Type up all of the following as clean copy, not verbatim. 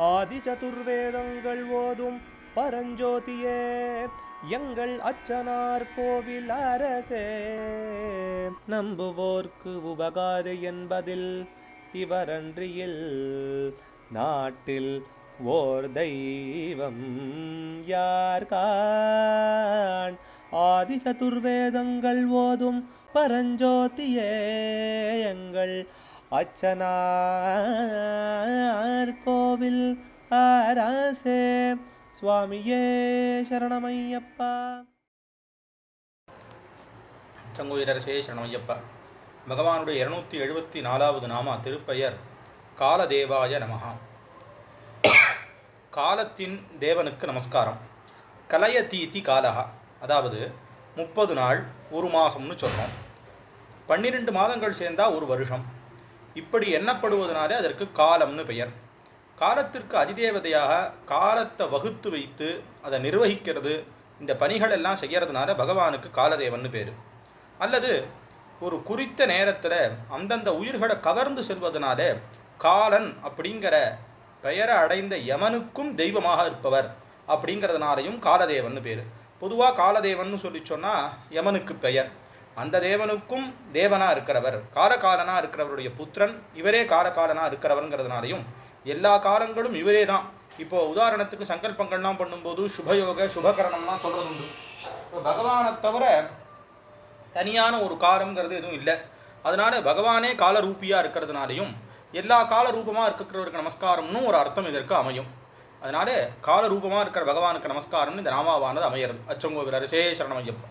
ஆதி சதுர்வேதங்கள் ஓதும் பரஞ்சோதியே எங்கள் அச்சனார் கோவில் அரசே. நம்புவோர்க்கு உபகாரி என்பதில் இவரன்றியில் நாட்டில் ஓர் தெய்வம் யார்கான். ஆதி சதுர்வேதங்கள் ஓதும் பரஞ்சோதியே எங்கள் அச்சனார் கோவில் அரசே. சுவாமியே சரணமையப்பா. சங்கோயிரரசே சரணமையப்பா. பகவானுடைய 274வது நாமா திருப்பெயர் காலதேவாய நமஹா. காலத்தின் தேவனுக்கு நமஸ்காரம். கலயதீதி காலஹா, அதாவது 30 நாள் ஒரு மாதம்னு சொல்கிறோம். 12 மாதங்கள் சேர்ந்தா ஒரு வருஷம். இப்படி எண்ணப்படுவதனாலே அதற்கு காலம்னு பெயர். காலத்திற்கு அதிதேவதையாக காலத்தை வகுத்து வைத்து அதை நிர்வகிக்கிறது, இந்த பணிகள் எல்லாம் செய்கிறதுனால பகவானுக்கு காலதேவன்னு பேர். அல்லது ஒரு குறித்த நேரத்தில் அந்தந்த உயிர்களை கவர்ந்து செல்வதனால காலன் அப்படிங்கிற பெயரை அடைந்த யமனுக்கும் தெய்வமாக இருப்பவர் அப்படிங்கிறதுனாலையும் காலதேவன்னு பேர். பொதுவாக காலதேவன் சொல்லி சொன்னால் யமனுக்கு பெயர். அந்த தேவனுக்கும் தேவனாக இருக்கிறவர், காலகாலனாக இருக்கிறவருடைய புத்திரன் இவரே காலகாலனாக இருக்கிறவருங்கிறதுனாலையும் எல்லா காலங்களும் இவரே தான். இப்போது உதாரணத்துக்கு சங்கல்பங்கள்லாம் பண்ணும்போது சுபயோக சுபகரணம்லாம் சொல்கிறது உண்டு. இப்போ பகவானை தவிர தனியான ஒரு காலம்ங்கிறது எதுவும் இல்லை. அதனால பகவானே காலரூபியாக இருக்கிறதுனாலையும் எல்லா காலரூபமாக இருக்கிறவருக்கு நமஸ்காரம்னு ஒரு அர்த்தம் இதற்கு அமையும். அதனால காலரூபமாக இருக்கிற பகவானுக்கு நமஸ்காரம்னு இந்த நாமாவானது அமையிறது. அச்சங்கோவில் அரசே சரணமையப்பா.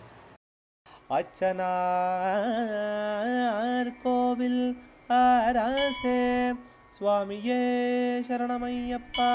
அச்சனார் கோவில் அரசே. சுவாமியே சரணமையப்பா.